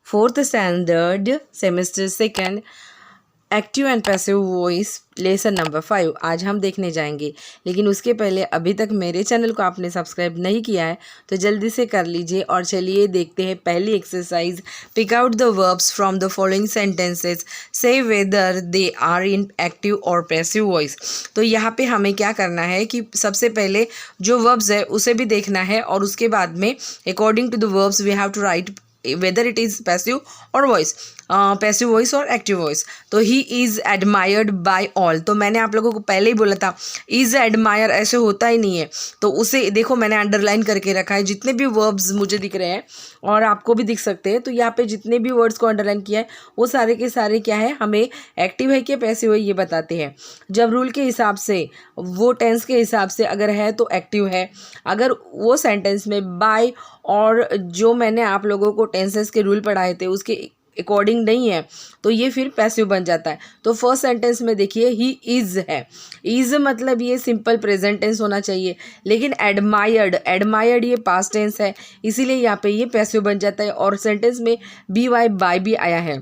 4th standard semester second active and passive voice lesson number 5 आज हम देखने जाएंगे। लेकिन उसके पहले अभी तक मेरे चैनल को आपने सब्सक्राइब नहीं किया है तो जल्दी से कर लीजिए। और चलिए देखते हैं पहली exercise. Pick out the verbs from the following sentences, say whether they are in active और पैसिव वॉइस। तो यहाँ पे हमें क्या करना है कि सबसे पहले जो वर्ब्स है उसे भी देखना है और उसके बाद में according to the verbs we have to write whether it is passive or voice, passive voice और एक्टिव वॉइस। तो he is admired by all, तो मैंने आप लोगों को पहले ही बोला था इज़ एडमायर ऐसे होता ही नहीं है। तो उसे देखो मैंने अंडरलाइन करके रखा है, जितने भी वर्ब्स मुझे दिख रहे हैं और आपको भी दिख सकते हैं। तो यहाँ पे जितने भी वर्ड्स को अंडरलाइन किया है वो सारे के सारे क्या है, हमें एक्टिव है कि पैसिव है ये बताते हैं। जब रूल के हिसाब से, वो टेंस के हिसाब से अगर है तो एक्टिव है, अगर वो सेंटेंस में बाय और जो मैंने आप लोगों को टेंसेस के रूल पढ़ाए थे उसके अकॉर्डिंग नहीं है तो ये फिर पैसिव बन जाता है। तो फर्स्ट सेंटेंस में देखिए ही इज़ है, इज़ मतलब ये सिंपल प्रेजेंट टेंस होना चाहिए, लेकिन एडमायर्ड ये पास्ट टेंस है, इसीलिए यहाँ पे ये पैसिव बन जाता है। और सेंटेंस में बी वाई बाय भी आया है।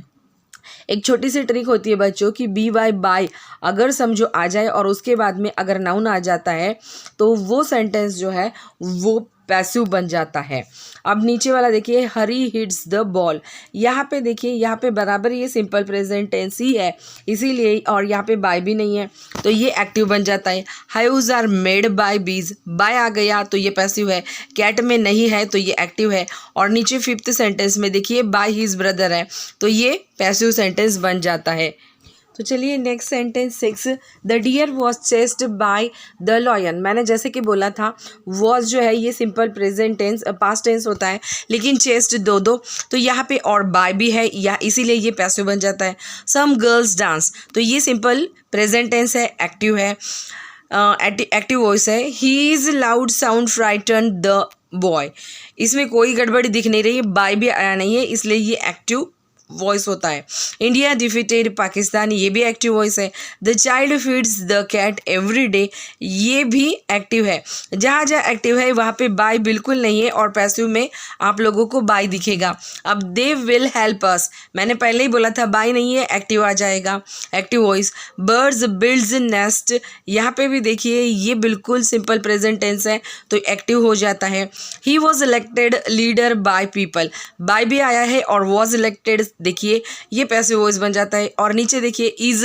एक छोटी सी ट्रिक होती है बच्चों की, बी वाई बाय अगर समझो आ जाए और उसके बाद में अगर नाउन आ जाता है तो वो सेंटेंस जो है वो पैसिव बन जाता है। अब नीचे वाला देखिए, हरी हिट्स द बॉल, यहाँ पे देखिए यहाँ पे बराबर ये सिंपल प्रेजेंट टेंस ही है इसीलिए, और यहाँ पे बाय भी नहीं है तो ये एक्टिव बन जाता है। हाउस आर मेड बाय बीज, बाय आ गया तो ये पैसिव है, कैट में नहीं है तो ये एक्टिव है। और नीचे फिफ्थ सेंटेंस में देखिए बाय हिज ब्रदर है तो ये पैसिव सेंटेंस बन जाता है। तो चलिए next sentence 6, the deer was chased by the lion. मैंने जैसे कि बोला था वॉज जो है ये simple present tense past tense होता है, लेकिन चेस्ड दो तो यहाँ पे और बाय भी है या इसीलिए ये पैसिव बन जाता है। सम गर्ल्स डांस, तो ये सिंपल प्रेजेंट टेंस है, एक्टिव है, एक्टिव वॉइस है। He is loud sound frighten the boy, इसमें कोई गड़बड़ी दिख नहीं रही है, बाय भी आया नहीं है इसलिए ये एक्टिव वॉइस होता है। इंडिया डिफीटेड पाकिस्तान, ये भी एक्टिव वॉइस है। The child feeds the cat every day, ये भी एक्टिव है। जहाँ जहाँ एक्टिव है वहाँ पे बाय बिल्कुल नहीं है और पैसिव में आप लोगों को बाय दिखेगा। अब दे विल हेल्प अस, मैंने पहले ही बोला था बाय नहीं है, एक्टिव आ जाएगा, active voice. Birds builds nest, यहाँ पे भी देखिए ये बिल्कुल सिंपल प्रेजेंट टेंस है तो एक्टिव हो जाता है। He was elected leader by people, by भी आया है और वॉज इलेक्टेड देखिए ये पैसिव वॉइस बन जाता है। और नीचे देखिए is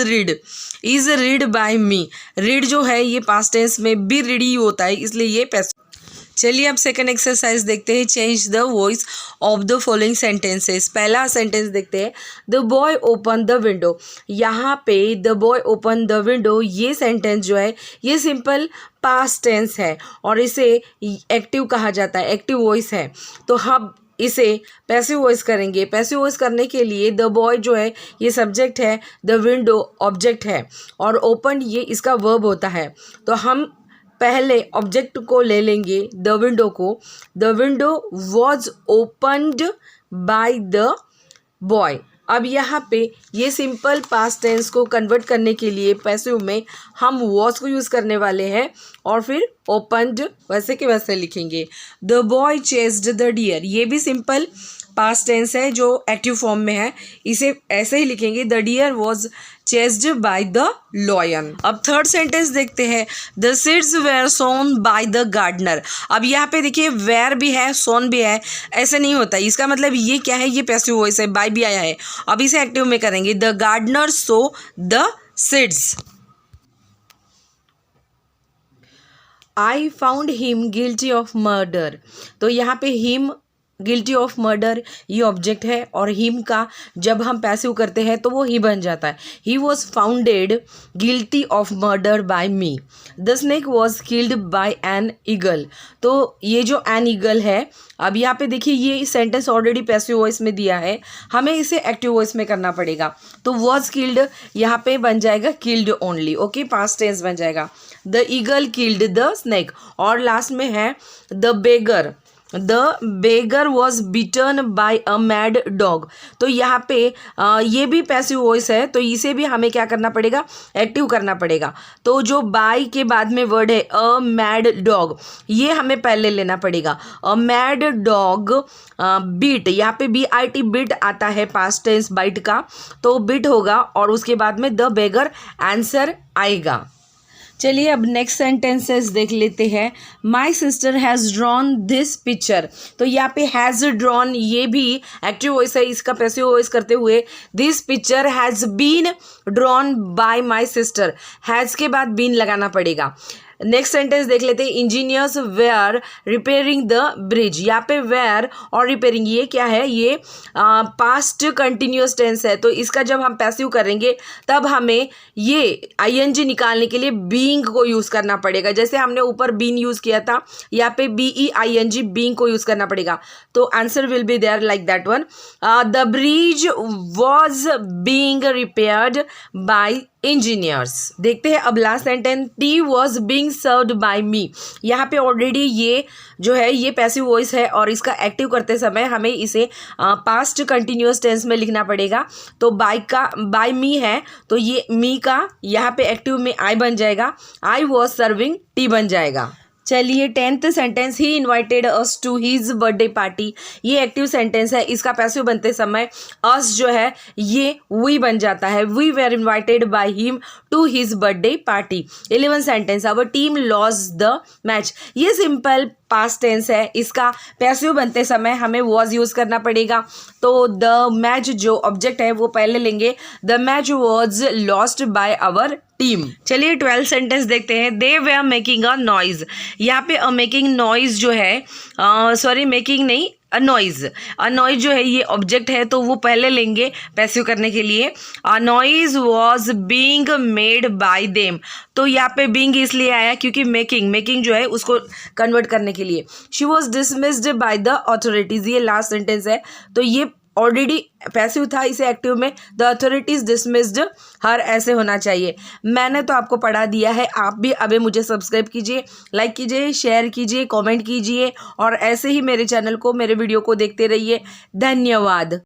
read by me, read जो है ये पास्ट टेंस में भी रीड ही होता है इसलिए ये पैसिव। चलिए अब सेकंड एक्सरसाइज देखते हैं, change the voice of the following sentences. पहला सेंटेंस देखते हैं, the boy open the window. यहाँ पे the boy open the window ये सेंटेंस जो है ये सिंपल पास्ट टेंस है और इसे एक्टिव कहा जाता है, एक्टिव वॉइस है। तो हम इसे पैसिव वॉइस करेंगे। पैसिव वॉइस करने के लिए द बॉय जो है ये सब्जेक्ट है, द विंडो ऑब्जेक्ट है और ओपन ये इसका वर्ब होता है। तो हम पहले ऑब्जेक्ट को ले लेंगे, द विंडो को। The window was opened by the boy. अब यहाँ पे ये सिंपल पास्ट टेंस को कन्वर्ट करने के लिए पैसिव में हम वॉज को यूज़ करने वाले हैं और फिर ओपन्ड वैसे के वैसे लिखेंगे। The boy chased the deer, ये भी सिंपल पास्ट टेंस है जो एक्टिव फॉर्म में है, इसे ऐसे ही लिखेंगे, the deer was chased by the lion. अब थर्ड सेंटेंस देखते हैं, the seeds were sown by the gardener. अब यहाँ पे देखिए वेर भी है, सोन भी है, ऐसे नहीं होता, इसका मतलब ये क्या है, ये पैसिव वॉइस है, बाय भी आया है। अब इसे एक्टिव में करेंगे, the gardener sow the seeds. I found him guilty of murder, तो यहाँ पे हिम गिल्टी ऑफ मर्डर ये ऑब्जेक्ट है और हिम का जब हम पैसिव करते हैं तो वो ही बन जाता है। He was founded guilty of murder by me. The snake was killed by an eagle, तो ये जो एन ईगल है, अब यहाँ पे देखिए ये सेंटेंस ऑलरेडी पैसिव वॉइस में दिया है, हमें इसे एक्टिव वॉइस में करना पड़ेगा। तो वॉज किल्ड यहाँ पे बन जाएगा killed only, okay, past tense बन जाएगा। The eagle killed the snake. और लास्ट में है the beggar, the beggar was bitten by a mad dog. तो यहाँ पे ये भी पैसिव वॉइस है, तो इसे भी हमें क्या करना पड़ेगा, एक्टिव करना पड़ेगा। तो जो बाय के बाद में वर्ड है अ मैड डॉग, ये हमें पहले लेना पड़ेगा। अ मैड डॉग बीट, यहाँ पे BIT बीट आता है पास्ट टेंस बाइट का, तो बीट होगा और उसके बाद में द बेगर आंसर आएगा। चलिए अब नेक्स्ट सेंटेंसेस देख लेते हैं। माई sister has drawn this picture. तो यहाँ पे हैज़ ड्रॉन ये भी एक्टिव वॉइस है, इसका पैसिव वॉइस करते हुए this picture has been drawn by my sister, has के बाद बीन लगाना पड़ेगा। नेक्स्ट सेंटेंस देख लेते हैं। Engineers were repairing the bridge. यहाँ पे वेयर और रिपेयरिंग ये क्या है, ये पास्ट कंटिन्यूअस टेंस है, तो इसका जब हम पैसिव करेंगे तब हमें ये ING निकालने के लिए बीइंग को यूज़ करना पड़ेगा। जैसे हमने ऊपर बीन यूज़ किया था, यहाँ पे BEING बीइंग को यूज़ करना पड़ेगा, तो answer will be there like that one. The bridge was being repaired by engineers. देखते हैं अब last sentence. Tea was being served by me. यहाँ पे ऑलरेडी ये जो है ये पैसिव वॉइस है और इसका एक्टिव करते समय हमें इसे पास्ट कंटिन्यूअस टेंस में लिखना पड़ेगा। तो बाय मी है, तो ये मी का यहाँ पे एक्टिव में आई बन जाएगा, आई वॉज सर्विंग टी बन जाएगा। चलिए 10th sentence, he invited us to his birthday party. ये एक्टिव सेंटेंस है, इसका पैसिव बनते समय अस जो है ये वी बन जाता है, we were invited by him to his birthday party. 11th sentence, our team lost the match. ये सिंपल पास्ट टेंस है, इसका पैसिव बनते समय हमें वॉज यूज़ करना पड़ेगा। तो द मैच जो ऑब्जेक्ट है वो पहले लेंगे, the match was lost by our team. चलिए 12th सेंटेंस देखते हैं। They were making a noise. यहाँ पे मेकिंग नॉइज जो है, सॉरी मेकिंग नहीं, अ नॉइज जो है ये ऑब्जेक्ट है, तो वो पहले लेंगे पैसिव करने के लिए। A noise was being made by them. तो यहाँ पे बीइंग इसलिए आया क्योंकि मेकिंग जो है उसको कन्वर्ट करने के लिए। She was dismissed by the authorities, ये लास्ट सेंटेंस है, तो ये ऑलरेडी पैसिव था, इसे एक्टिव में द अथॉरिटीज डिसमिस्ड हर ऐसे होना चाहिए। मैंने तो आपको पढ़ा दिया है, आप भी अभी मुझे सब्सक्राइब कीजिए, लाइक कीजिए, शेयर कीजिए, कमेंट कीजिए और ऐसे ही मेरे चैनल को, मेरे वीडियो को देखते रहिए। धन्यवाद।